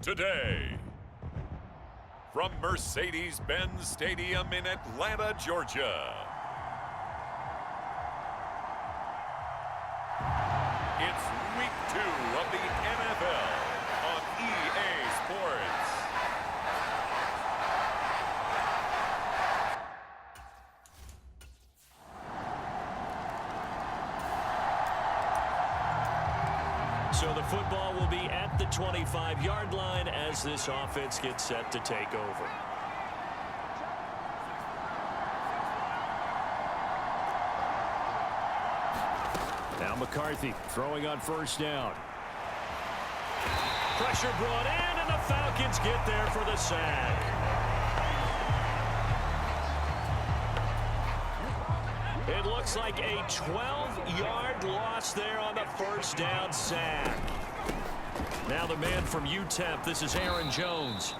today. From Mercedes-Benz Stadium in Atlanta, Georgia. It's week 2 of the NFL on EA Sports. So the football will be at the 25-yard line as this offense gets set to take over. Now McCarthy throwing on first down. Pressure brought in, and the Falcons get there for the sack. It looks like a 12-yard loss there on the first down sack. Now the man from UTEP, this is Aaron Jones.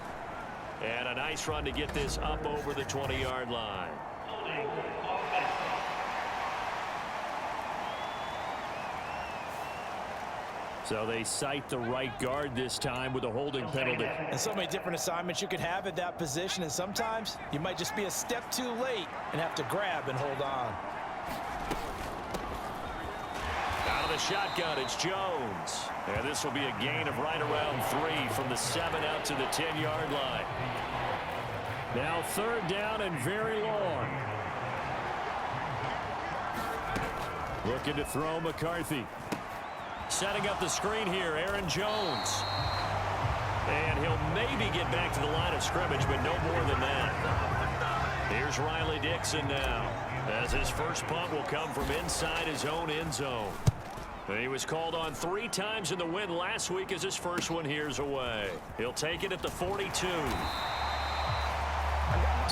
And a nice run to get this up over the 20-yard line. So they cite the right guard this time with a holding penalty. And so many different assignments you could have at that position, and sometimes you might just be a step too late and have to grab and hold on. Out of the shotgun, it's Jones. And this will be a gain of right around 3 from the 7 out to the 10-yard line. Now third down and very long. Looking to throw McCarthy. Setting up the screen here, Aaron Jones. And he'll maybe get back to the line of scrimmage, but no more than that. Here's Riley Dixon now, as his first punt will come from inside his own end zone. And he was called on 3 times in the win last week as his first one here's away. He'll take it at the 42.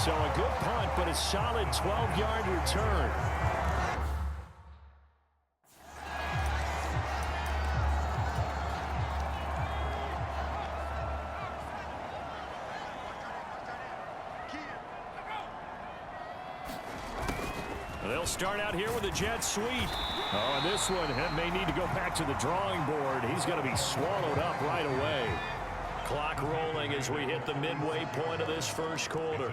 So a good punt, but a solid 12-yard return. They'll start out here with a jet sweep. Oh, and this one may need to go back to the drawing board. He's going to be swallowed up right away. Clock rolling as we hit the midway point of this first quarter.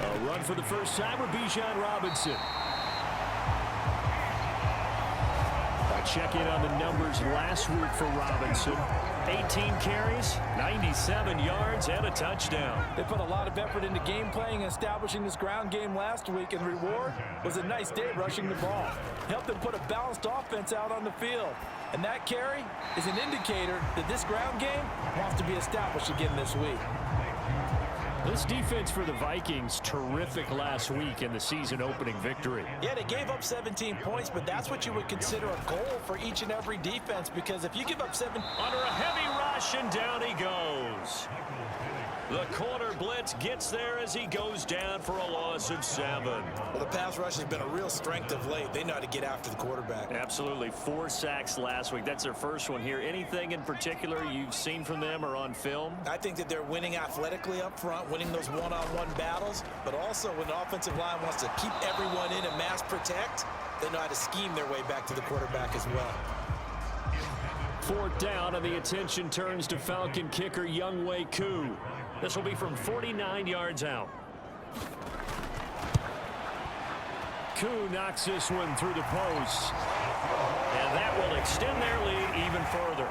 A run for the first time with Bijan Robinson. A check in on the numbers last week for Robinson. 18 carries, 97 yards, and a touchdown. They put a lot of effort into game playing and establishing this ground game last week, and the reward was a nice day rushing the ball. Helped them put a balanced offense out on the field. And that carry is an indicator that this ground game wants to be established again this week. This defense for the Vikings, terrific last week in the season-opening victory. Yeah, they gave up 17 points, but that's what you would consider a goal for each and every defense, because if you give up 7... Under a heavy rush, and down he goes. The corner blitz gets there as he goes down for a loss of 7. Well, the pass rush has been a real strength of late. They know how to get after the quarterback. Absolutely. 4 sacks last week. That's their first one here. Anything in particular you've seen from them or on film? I think that they're winning athletically up front, winning those one-on-one battles, but also when the offensive line wants to keep everyone in and mass protect, they know how to scheme their way back to the quarterback as well. 4th down, and the attention turns to Falcon kicker Younghoe Koo. This will be from 49 yards out. Koo knocks this one through the post. And that will extend their lead even further.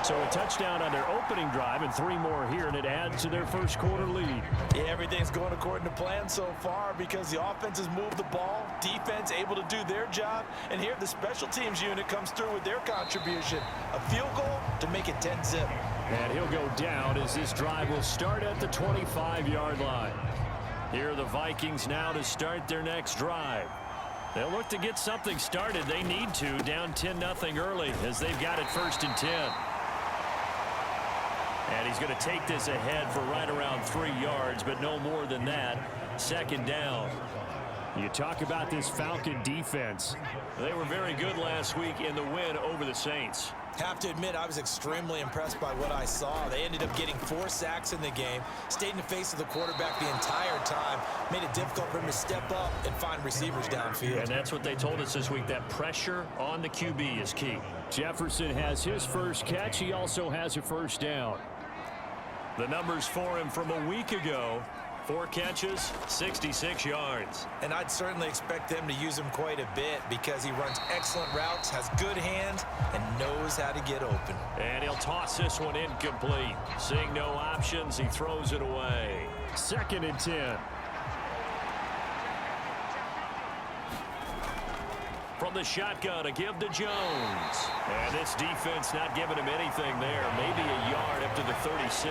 So a touchdown on their opening drive and 3 more here, and it adds to their first quarter lead. Yeah, everything's going according to plan so far because the offense has moved the ball, defense able to do their job, and here the special teams unit comes through with their contribution. A field goal to make it 10-zip. And he'll go down as this drive will start at the 25-yard line. Here are the Vikings now to start their next drive. They'll look to get something started. They need to, down 10-0 early as they've got it 1st and 10. And he's going to take this ahead for right around 3 yards, but no more than that. 2nd down. You talk about this Falcon defense. They were very good last week in the win over the Saints. Have to admit, I was extremely impressed by what I saw. They ended up getting 4 sacks in the game, stayed in the face of the quarterback the entire time, made it difficult for him to step up and find receivers downfield. And that's what they told us this week, that pressure on the QB is key. Jefferson has his first catch. He also has a first down. The numbers for him from a week ago: 4 catches, 66 yards. And I'd certainly expect them to use him quite a bit because he runs excellent routes, has good hands, and knows how to get open. And he'll toss this one incomplete. Seeing no options, he throws it away. 2nd and 10. From the shotgun, a give to Jones. And this defense not giving him anything there. Maybe a yard up to the 36.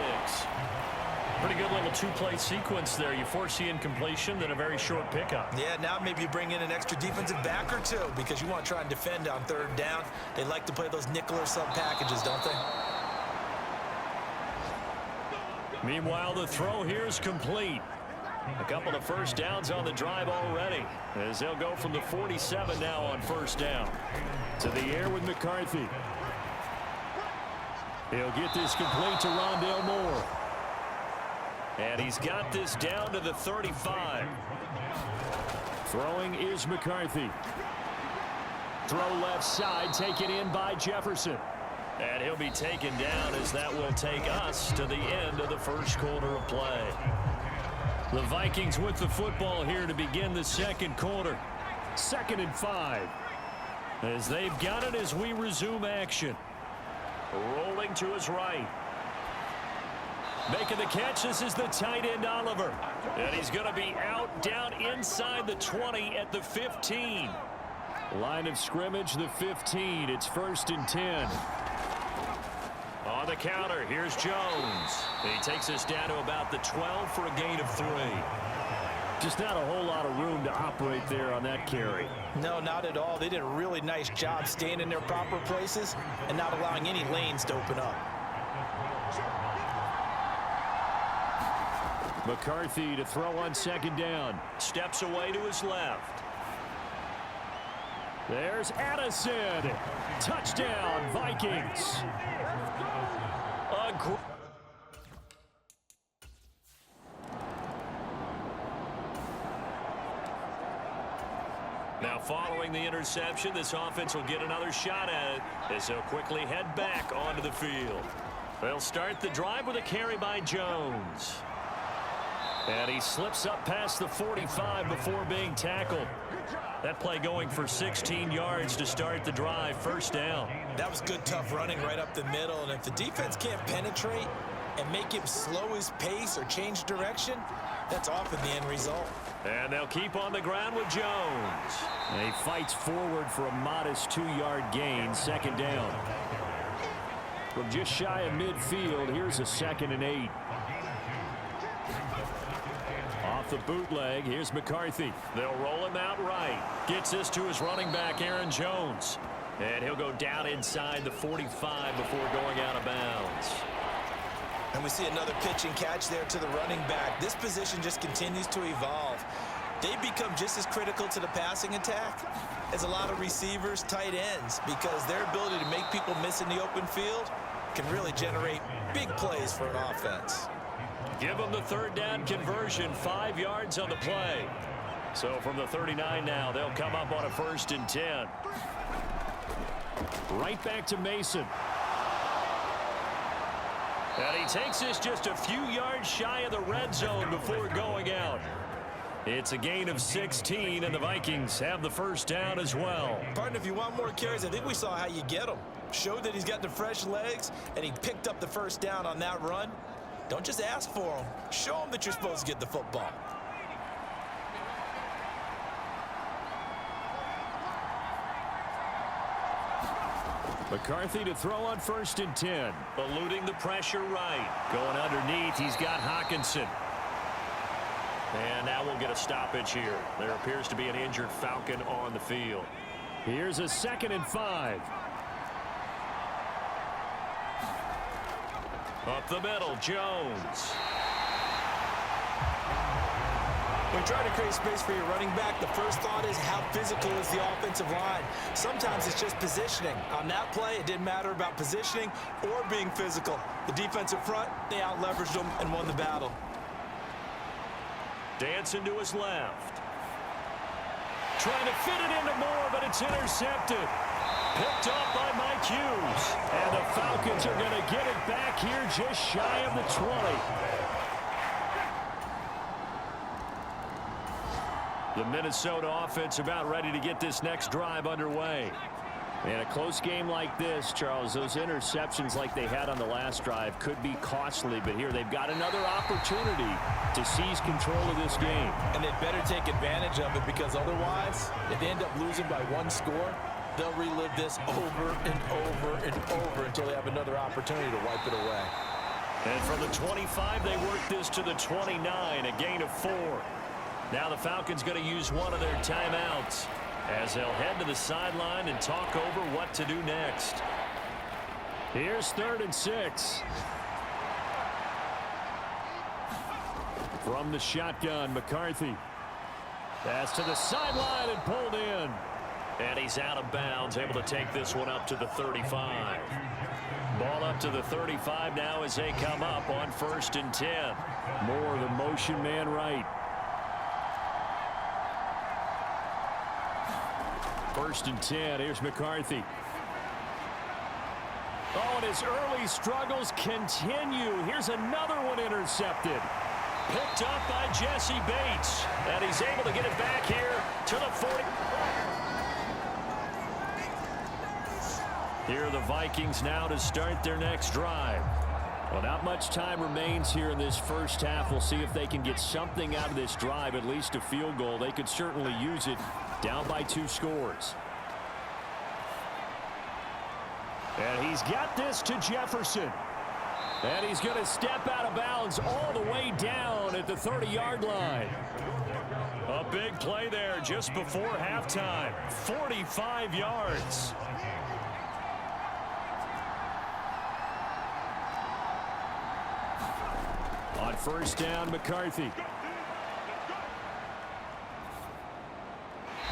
Pretty good little 2-play sequence there. You force the incompletion, then a very short pickup. Yeah, now maybe you bring in an extra defensive back or 2 because you want to try and defend on 3rd down. They like to play those nickel or sub packages, don't they? Meanwhile, the throw here is complete. A couple of first downs on the drive already, as they'll go from the 47 now on 1st down. To the air with McCarthy. He'll get this complete to Rondale Moore. And he's got this down to the 35. Throwing is McCarthy. Throw left side, taken in by Jefferson. And he'll be taken down as that will take us to the end of the first quarter of play. The Vikings with the football here to begin the 2nd quarter. 2nd and 5. As they've got it as we resume action. Rolling to his right. Making the catch, this is the tight end Oliver. And he's going to be out down inside the 20 at the 15. Line of scrimmage, the 15. It's 1st and 10. On the counter, here's Jones. He takes us down to about the 12 for a gain of 3. Just not a whole lot of room to operate there on that carry. No, not at all. They did a really nice job staying in their proper places and not allowing any lanes to open up. McCarthy to throw on 2nd down. Steps away to his left. There's Addison. Touchdown, Vikings. Now following the interception, this offense will get another shot at it as they'll quickly head back onto the field. They'll start the drive with a carry by Jones. And he slips up past the 45 before being tackled. That play going for 16 yards to start the drive. 1st down. That was good, tough running right up the middle. And if the defense can't penetrate and make him slow his pace or change direction, that's often the end result. And they'll keep on the ground with Jones. And he fights forward for a modest 2-yard gain. 2nd down. From just shy of midfield, here's a 2nd and 8. Off the bootleg, here's McCarthy. They'll roll him out right. Gets this to his running back, Aaron Jones. And he'll go down inside the 45 before going out of bounds. And we see another pitch and catch there to the running back. This position just continues to evolve. They become just as critical to the passing attack as a lot of receivers, tight ends, because their ability to make people miss in the open field can really generate big plays for an offense. Give them the 3rd down conversion, 5 yards on the play. So from the 39 now, they'll come up on a 1st and 10. Right back to Mason. And he takes this just a few yards shy of the red zone before going out. It's a gain of 16, and the Vikings have the 1st down as well. Partner, if you want more carries, I think we saw how you get them. Showed that he's got the fresh legs, and he picked up the 1st down on that run. Don't just ask for them. Show them that you're supposed to get the football. McCarthy to throw on 1st and 10. Eluding the pressure right. Going underneath, he's got Hawkinson. And now we'll get a stoppage here. There appears to be an injured Falcon on the field. Here's a 2nd and 5. Up the middle, Jones. you're trying to create space for your running back, the first thought is how physical is the offensive line. Sometimes it's just positioning. On that play, it didn't matter about positioning or being physical. The defensive front, they out-leveraged them and won the battle. Dancing to his left. Trying to fit it into Moore, but it's intercepted. Picked off by Mike Hughes. And the Falcons are going to get it back here just shy of the 20. The Minnesota offense about ready to get this next drive underway. In a close game like this, Charles, those interceptions like they had on the last drive could be costly, but here they've got another opportunity to seize control of this game. And they better take advantage of it, because otherwise, if they end up losing by one score, they'll relive this over and over and over until they have another opportunity to wipe it away. And from the 25, they work this to the 29, a gain of 4. Now the Falcons going to use one of their timeouts as they'll head to the sideline and talk over what to do next. Here's 3rd and 6. From the shotgun, McCarthy. Pass to the sideline and pulled in. And he's out of bounds, able to take this one up to the 35. Ball up to the 35 now as they come up on 1st and 10. Moore, the motion man right. 1st and 10. Here's McCarthy. Oh, and his early struggles continue. Here's another one intercepted. Picked up by Jesse Bates. And he's able to get it back here to the 40. Here are the Vikings now to start their next drive. Well, not much time remains here in this first half. We'll see if they can get something out of this drive, at least a field goal. They could certainly use it. Down by 2 scores. And he's got this to Jefferson. And he's going to step out of bounds all the way down at the 30-yard line. A big play there just before halftime. 45 yards. On 1st down, McCarthy.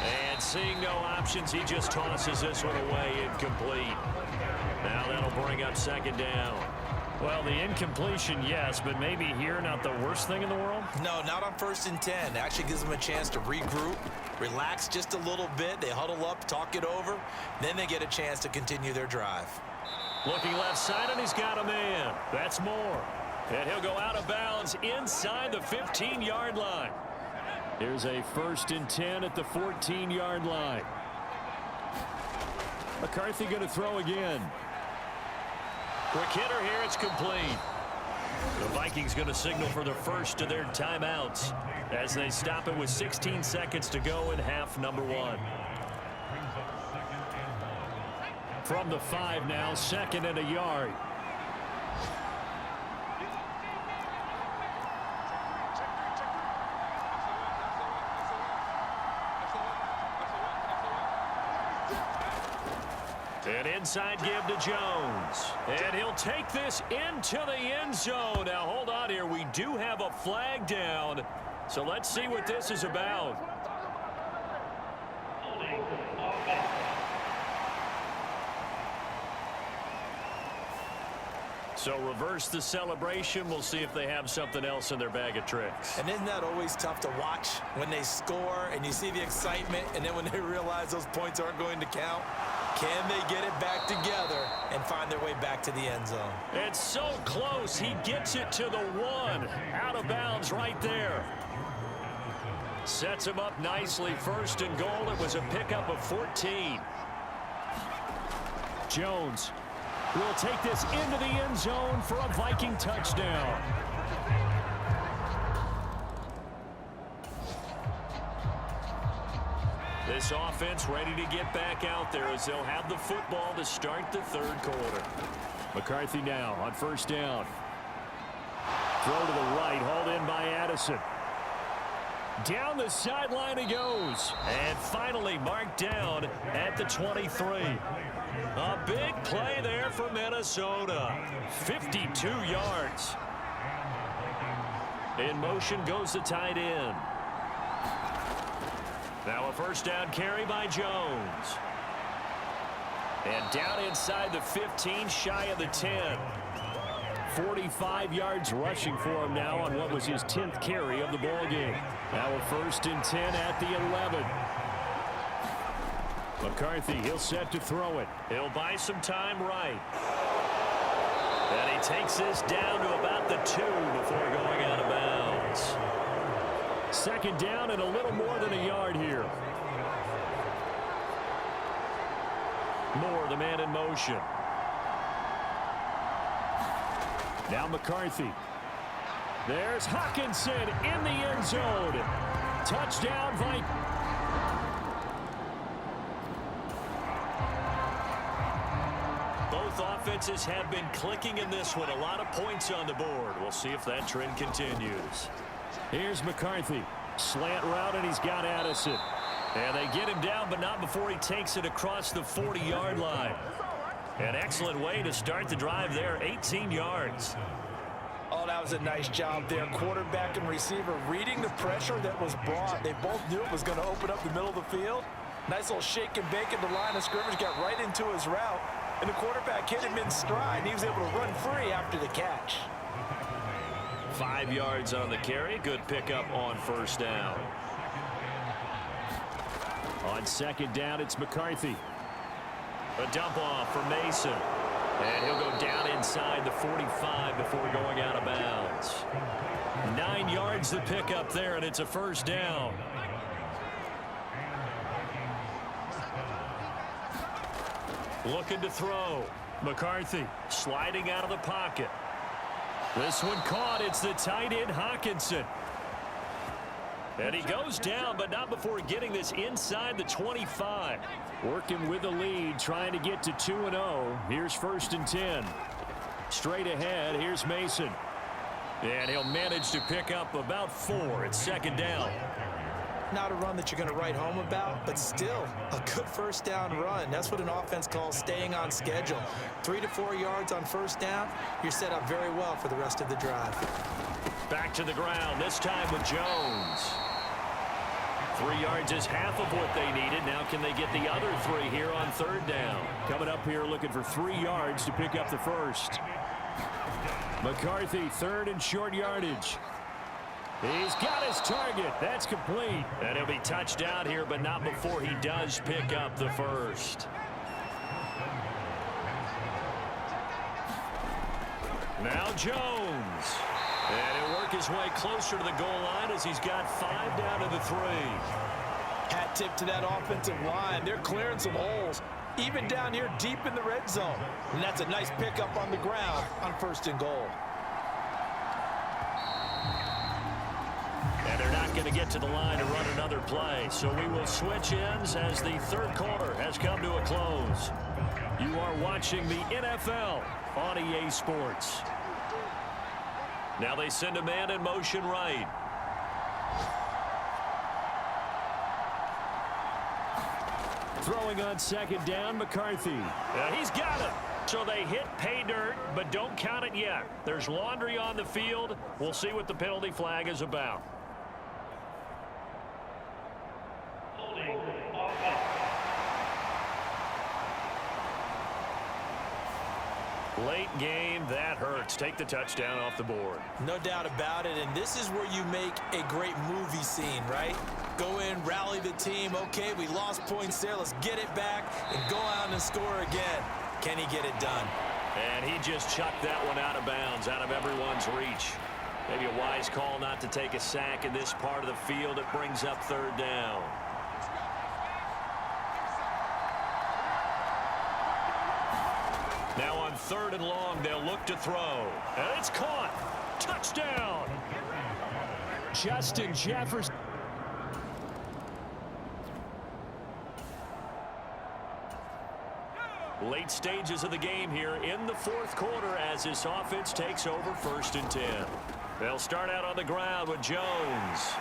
And seeing no options, he just tosses this one away, incomplete. Now that'll bring up 2nd down. Well, the incompletion, yes, but maybe here not the worst thing in the world? No, not on 1st and 10. It actually gives them a chance to regroup, relax just a little bit. They huddle up, talk it over. Then they get a chance to continue their drive. Looking left side, and he's got a man. That's Moore. And he'll go out of bounds inside the 15-yard line. Here's a 1st and 10 at the 14-yard line. McCarthy going to throw again. Quick hitter here, it's complete. The Vikings going to signal for the first of their timeouts as they stop it with 16 seconds to go in half number 1. From the 5 now, 2nd and a yard. An inside give to Jones. And he'll take this into the end zone. Now, hold on here. We do have a flag down. So let's see what this is about. So reverse the celebration. We'll see if they have something else in their bag of tricks. And isn't that always tough to watch when they score and you see the excitement, and then when they realize those points aren't going to count? Can they get it back together and find their way back to the end zone? It's so close. He gets it to the 1. Out of bounds right there. Sets him up nicely. 1st and goal. It was a pickup of 14. Jones will take this into the end zone for a Viking touchdown. This offense ready to get back out there as they'll have the football to start the 3rd quarter. McCarthy now on 1st down. Throw to the right, hauled in by Addison. Down the sideline he goes. And finally marked down at the 23. A big play there for Minnesota. 52 yards. In motion goes the tight end. Now a first down carry by Jones. And down inside the 15, shy of the 10. 45 yards rushing for him now on what was his 10th carry of the ball game. Now a first and 10 at the 11. McCarthy, he'll set to throw it. He'll buy some time right. And he takes this down to about the 2 before going out of bounds. Second down and a little more than a yard here. Moore, the man in motion. Now McCarthy. There's Hawkinson in the end zone. Touchdown, Vikings. Both offenses have been clicking in this one. A lot of points on the board. We'll see if that trend continues. Here's McCarthy. Slant route, and he's got Addison. And they get him down, but not before he takes it across the 40-yard line. An excellent way to start the drive there, 18 yards. Oh, that was a nice job there. Quarterback and receiver reading the pressure that was brought. They both knew it was going to open up the middle of the field. Nice little shake and bake at the line of scrimmage, got right into his route. And the quarterback hit him in stride, and he was able to run free after the catch. 5 yards on the carry. Good pickup on first down. On second down, it's McCarthy. A dump off for Mason. And he'll go down inside the 45 before going out of bounds. 9 yards to pick up there, and it's a first down. Looking to throw. McCarthy sliding out of the pocket. This one caught. It's the tight end, Hawkinson. And he goes down, but not before getting this inside the 25. Working with the lead, trying to get to 2-0. Here's first and 10. Straight ahead, here's Mason. And he'll manage to pick up about 4. It's second down. Not a run that you're going to write home about, but still a good first down run. That's what an offense calls staying on schedule. 3 to 4 yards on first down. You're set up very well for the rest of the drive. Back to the ground, this time with Jones. 3 yards is half of what they needed. Now can they get the other 3 here on third down? Coming up here looking for 3 yards to pick up the first. McCarthy, third and short yardage. He's got his target. That's complete. And he'll be touched out here, but not before he does pick up the first. Now Jones. And he'll work his way closer to the goal line as he's got 5 down to the 3. Hat tip to that offensive line. They're clearing some holes, even down here deep in the red zone. And that's a nice pickup on the ground on first and goal. And they're not going to get to the line to run another play. So we will switch ends as the third quarter has come to a close. You are watching the NFL on EA Sports. Now they send a man in motion right. Throwing on second down, McCarthy. He's got it. So they hit pay dirt, but don't count it yet. There's laundry on the field. We'll see what the penalty flag is about. Late game, that hurts. Take the touchdown off the board. No doubt about it, and this is where you make a great movie scene, right? Go in, rally the team. Okay, we lost points there. Let's get it back and go out and score again. Can he get it done? And he just chucked that one out of bounds, out of everyone's reach. Maybe a wise call not to take a sack in this part of the field. It brings up third down. Now on third and long, they'll look to throw. And it's caught. Touchdown. Justin Jefferson. Late stages of the game here in the fourth quarter as this offense takes over first and 10. They'll start out on the ground with Jones.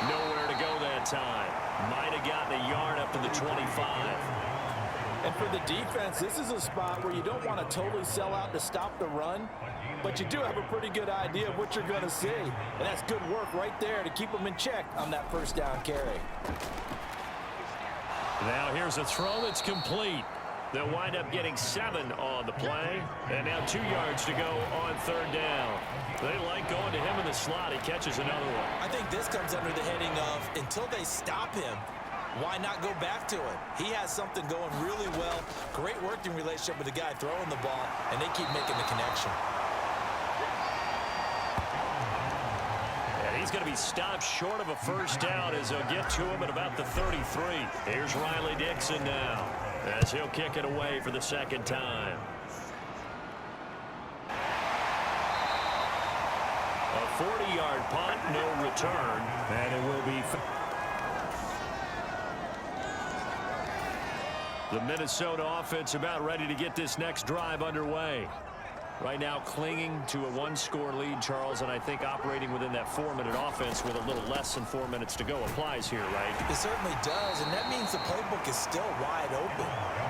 Nowhere to go that time. Might have gotten a yard up to the 25. And for the defense, this is a spot where you don't want to totally sell out to stop the run, but you do have a pretty good idea of what you're going to see. And that's good work right there to keep them in check on that first down carry. Now here's a throw that's complete. They'll wind up getting 7 on the play. And now 2 yards to go on third down. They like going to him in the slot. He catches another one. I think this comes under the heading of until they stop him, why not go back to it? He has something going really well. Great working relationship with the guy throwing the ball, and they keep making the connection. And he's going to be stopped short of a first down as they'll get to him at about the 33. Here's Riley Dixon now as he'll kick it away for the second time. A 40-yard punt, no return, and it will be... The Minnesota offense about ready to get this next drive underway. Right now clinging to a 1-score lead, Charles, and I think operating within that 4-minute offense with a little less than 4 minutes to go applies here, right? It certainly does, and that means the playbook is still wide open.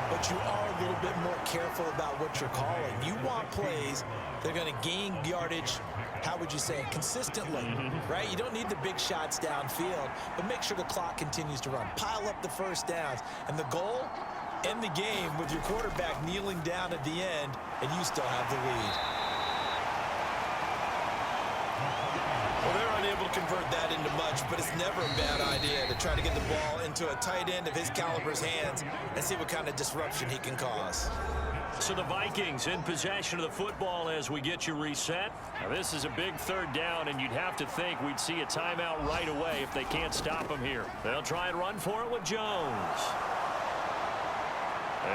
But you are a little bit more careful about what you're calling. You want plays that are going to gain yardage, how would you say it, consistently, right? You don't need the big shots downfield, but make sure the clock continues to run. Pile up the first downs, and the goal, end the game with your quarterback kneeling down at the end, and you still have the lead. Well, they're unable to convert that into much, but it's never a bad idea to try to get the ball into a tight end of his caliber's hands and see what kind of disruption he can cause. So the Vikings in possession of the football as we get you reset. Now this is a big third down, and you'd have to think we'd see a timeout right away if they can't stop him here. They'll try and run for it with Jones.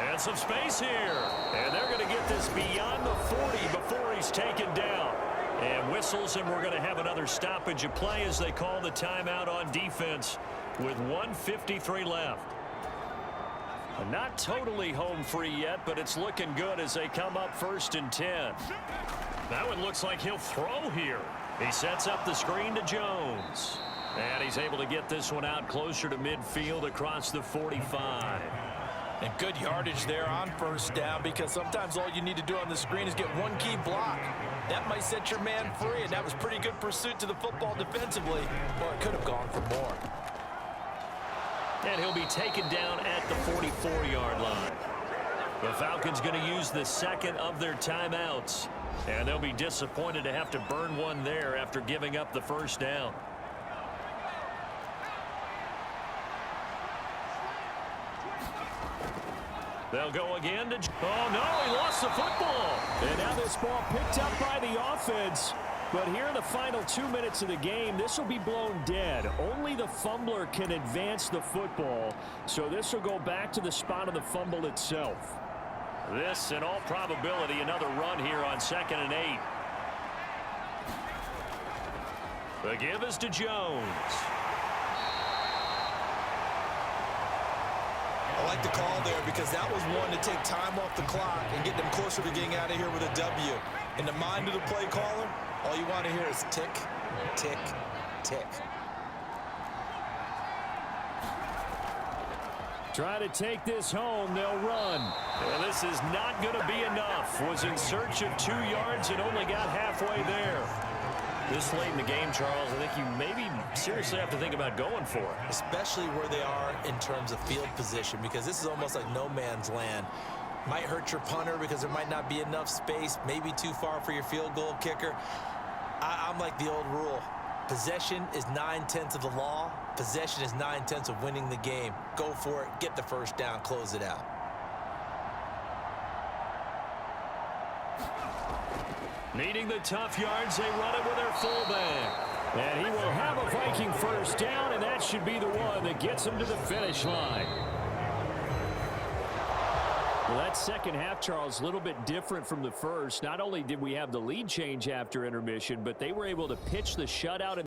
And some space here. And they're going to get this beyond the 40 before he's taken down. And whistles, and we're going to have another stoppage of play as they call the timeout on defense with 1:53 left. Not totally home free yet, but it's looking good as they come up 1st and 10. That one looks like he'll throw here. He sets up the screen to Jones. And he's able to get this one out closer to midfield across the 45. And good yardage there on first down, because sometimes all you need to do on the screen is get one key block. That might set your man free, and that was pretty good pursuit to the football defensively, or it could have gone for more. And he'll be taken down at the 44-yard line. The Falcons going to use the second of their timeouts, and they'll be disappointed to have to burn one there after giving up the first down. They'll go again to... Oh, no, he lost the football. And now this ball picked up by the offense. But here in the final 2 minutes of the game, this will be blown dead. Only the fumbler can advance the football. So this will go back to the spot of the fumble itself. This, in all probability, another run here on 2nd and 8. The give is to Jones. I like the call there, because that was one to take time off the clock and get them closer to getting out of here with a W. In the mind of the play caller, all you want to hear is tick, tick, tick. Try to take this home. They'll run. Well, this is not going to be enough. Was in search of 2 yards and only got halfway there. This late in the game, Charles, I think you maybe seriously have to think about going for it. Especially where they are in terms of field position, because this is almost like no man's land. Might hurt your punter because there might not be enough space, maybe too far for your field goal kicker. I'm like the old rule. Possession is 9/10 of the law. Possession is 9/10 of winning the game. Go for it, get the first down, close it out. Needing the tough yards, they run it with their fullback. And he will have a Viking first down, and that should be the one that gets him to the finish line. Well, that second half, Charles, a little bit different from the first. Not only did we have the lead change after intermission, but they were able to pitch the shutout.